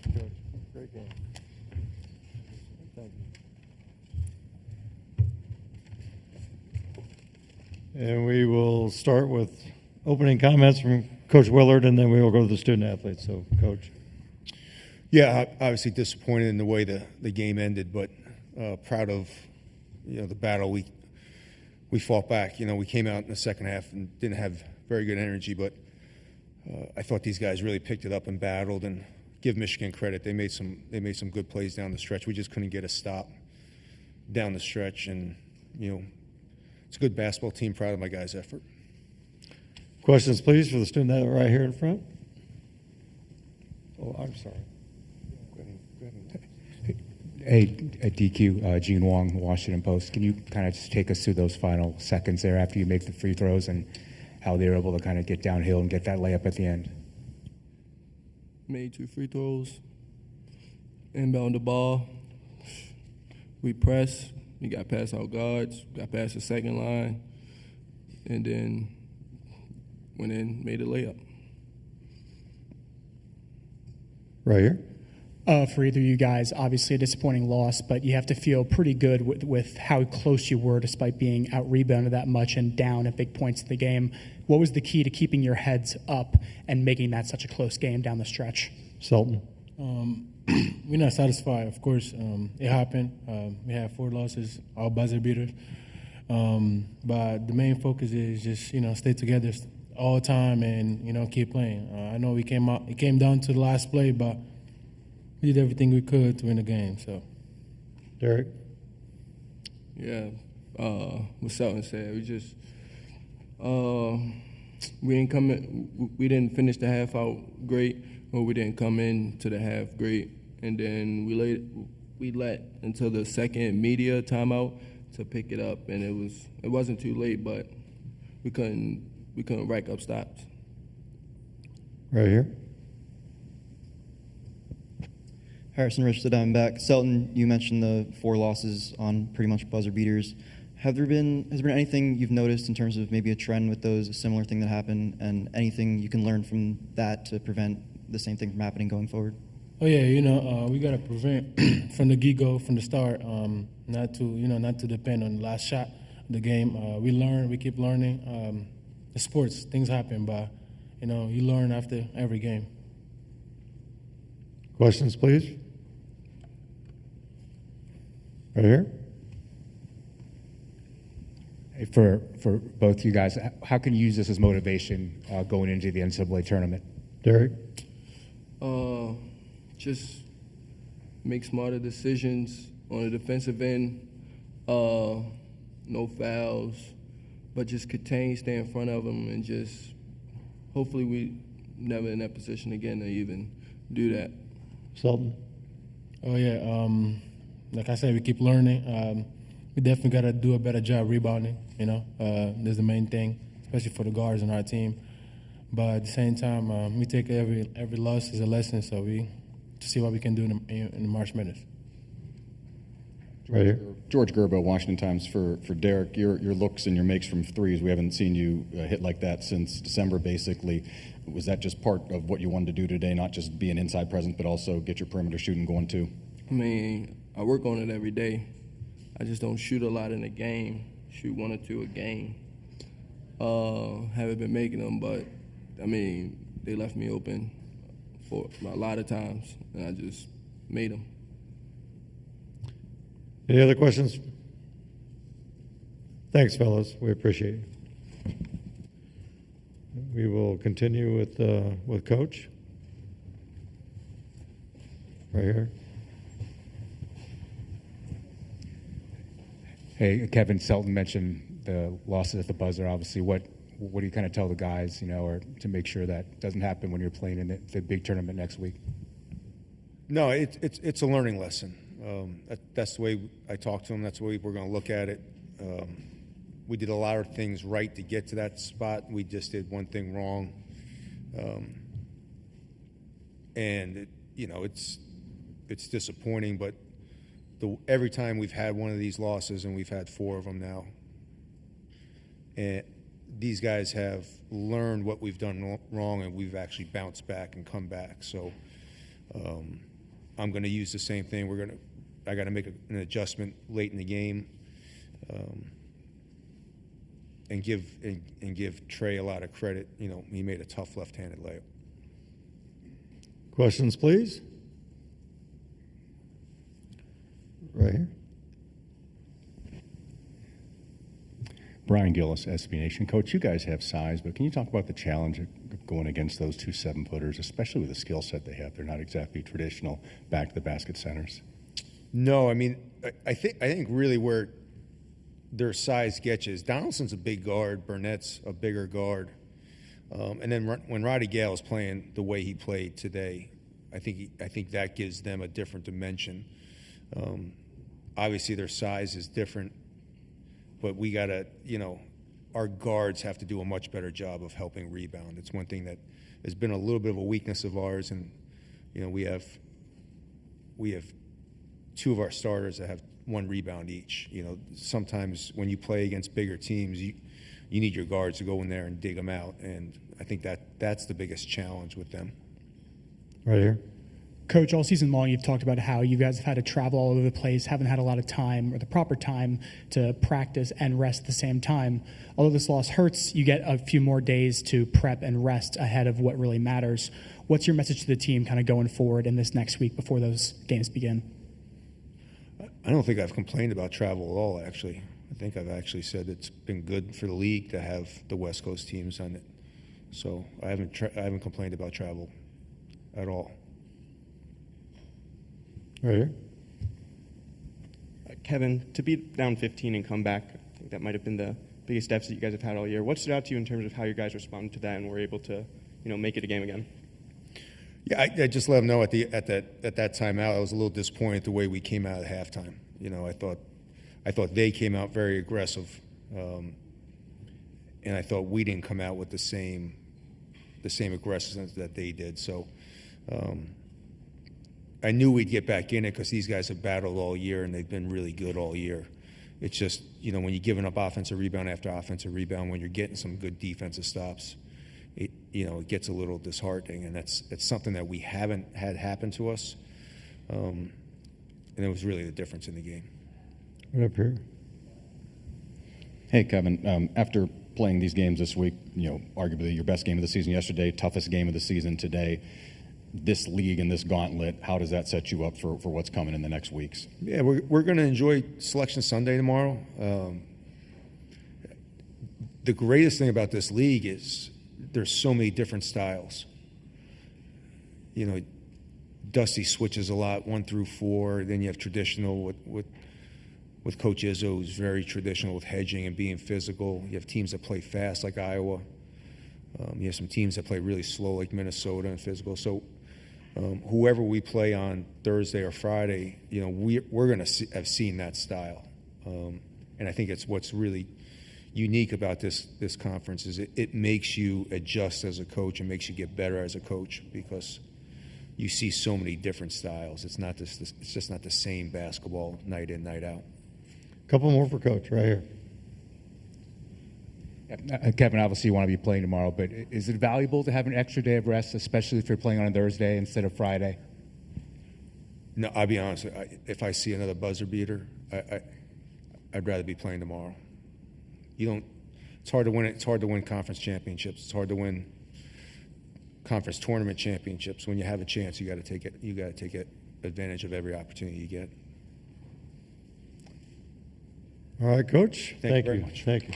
Thank you, Coach. Great game. Thank you. And we will start with opening comments from Coach Willard, and then we will go to the student athletes. So, Coach. Yeah, obviously disappointed in the way the game ended, but proud of the battle we fought back. We came out in the second half and didn't have very good energy, but I thought these guys really picked it up and battled. And give Michigan credit; they made some good plays down the stretch. We just couldn't get a stop down the stretch, and it's a good basketball team. Proud of my guys' effort. Questions, please, for the student athlete right here in front. Oh, I'm sorry. Go ahead. Hey, DQ, Gene Wong, Washington Post. Can you kind of just take us through those final seconds there after you make the free throws and how they were able to kind of get downhill and get that layup at the end? Made 2 free throws, inbound the ball. We pressed. We got past our guards, got past the second line, and then went in, made a layup. Right here. For either of you guys, obviously a disappointing loss, but you have to feel pretty good with how close you were despite being out-rebounded that much and down at big points of the game. What was the key to keeping your heads up and making that such a close game down the stretch? Selton. We're not satisfied, of course. It happened. We had 4 losses, all buzzer beaters. But the main focus is just, stay together all the time and, keep playing. I know it came down to the last play, but we did everything we could to win the game. So, Derik. Yeah, what Selton said, we just we didn't finish the half out great, or we didn't come into the half great, and then we let until the second media timeout to pick it up, and it wasn't too late, but we couldn't rack up stops. Right here. Harrison Rich, the Diamondback. Selton, you mentioned the 4 losses on pretty much buzzer beaters. Has there been anything you've noticed in terms of maybe a trend with those, a similar thing that happened, and anything you can learn from that to prevent the same thing from happening going forward? oh yeah, we gotta prevent from the get-go, from the start, not to depend on the last shot of the game. We keep learning. It's sports, things happen, but you learn after every game. Questions, please. Right here. Hey, for both you guys, how can you use this as motivation going into the NCAA tournament? Derik. Just make smarter decisions on the defensive end. No fouls, but just contain, stay in front of them, and just hopefully we never in that position again to even do that. Selton. Oh yeah, like I said, we keep learning. We definitely got to do a better job rebounding. That's the main thing, especially for the guards on our team. But at the same time, we take every loss as a lesson, so to see what we can do in the March Madness. Right here. George Gerbo, Washington Times. For Derik, your looks and your makes from threes, we haven't seen you hit like that since December, basically. Was that just part of what you wanted to do today, not just be an inside presence, but also get your perimeter shooting going too? I mean, I work on it every day. I just don't shoot a lot in a game, shoot 1 or 2 a game. Haven't been making them, but, I mean, they left me open for a lot of times, and I just made them. Any other questions? Thanks, fellas. We appreciate it. We will continue with Coach. Right here. Hey, Kevin, Selton mentioned the losses at the buzzer. Obviously, what do you kind of tell the guys, or to make sure that doesn't happen when you're playing in the big tournament next week? No, it's a learning lesson. That's the way I talk to them. That's the way we're going to look at it. We did a lot of things right to get to that spot. We just did one thing wrong, and it's disappointing. But every time we've had one of these losses, and we've had 4 of them now, and these guys have learned what we've done wrong, and we've actually bounced back and come back. So I'm going to use the same thing. I got to make an adjustment late in the game, and give Trey a lot of credit. He made a tough left-handed layup. Questions, please. Right here. Brian Gillis, SB Nation. Coach, you guys have size, but can you talk about the challenge of going against those two 7-footers, especially with the skill set they have? They're not exactly traditional back-to-the-basket centers. No, I mean, I think really where their size gets you is Donaldson's a big guard, Burnett's a bigger guard, and then when Roddy Gale is playing the way he played today, I think that gives them a different dimension. Obviously, their size is different, but we gotta, our guards have to do a much better job of helping rebound. It's one thing that has been a little bit of a weakness of ours, and we have two of our starters that have 1 rebound each. Sometimes when you play against bigger teams, you need your guards to go in there and dig them out, and I think that's the biggest challenge with them. Right here. Coach, all season long you've talked about how you guys have had to travel all over the place, haven't had a lot of time or the proper time to practice and rest at the same time. Although this loss hurts, you get a few more days to prep and rest ahead of what really matters. What's your message to the team kind of going forward in this next week before those games begin? I don't think I've complained about travel at all, actually. I think I've actually said it's been good for the league to have the West Coast teams on it. So I haven't complained about travel at all. Right here. Kevin, to be down 15 and come back, I think that might have been the biggest deficit you guys have had all year. What stood out to you in terms of how you guys responded to that and were able to, make it a game again? Yeah, I just let them know at that timeout, I was a little disappointed the way we came out at halftime. I thought they came out very aggressive, and I thought we didn't come out with the same aggressiveness that they did. So I knew we'd get back in it because these guys have battled all year and they've been really good all year. It's just, when you're giving up offensive rebound after offensive rebound, when you're getting some good defensive stops, it gets a little disheartening, and it's something that we haven't had happen to us, and it was really the difference in the game. Right up here. Hey, Kevin, after playing these games this week, arguably your best game of the season yesterday, toughest game of the season today, this league and this gauntlet, how does that set you up for what's coming in the next weeks? Yeah, we're going to enjoy Selection Sunday tomorrow. The greatest thing about this league is there's so many different styles. Dusty switches a lot, 1 through 4. Then you have traditional with Coach Izzo, who's very traditional with hedging and being physical. You have teams that play fast like Iowa. You have some teams that play really slow like Minnesota and physical. So whoever we play on Thursday or Friday, we're going to have seen that style. And I think it's what's really unique about this conference is it makes you adjust as a coach and makes you get better as a coach because you see so many different styles. It's just not the same basketball night in, night out. Couple more for Coach right here. Kevin, obviously you want to be playing tomorrow, but is it valuable to have an extra day of rest, especially if you're playing on a Thursday instead of Friday? No, I'll be honest. If I see another buzzer beater, I'd rather be playing tomorrow. It's hard to win. It's hard to win conference championships. It's hard to win conference tournament championships. When you have a chance, you got to take it. You got to take advantage of every opportunity you get. All right, Coach. Thank you very much. Thank you.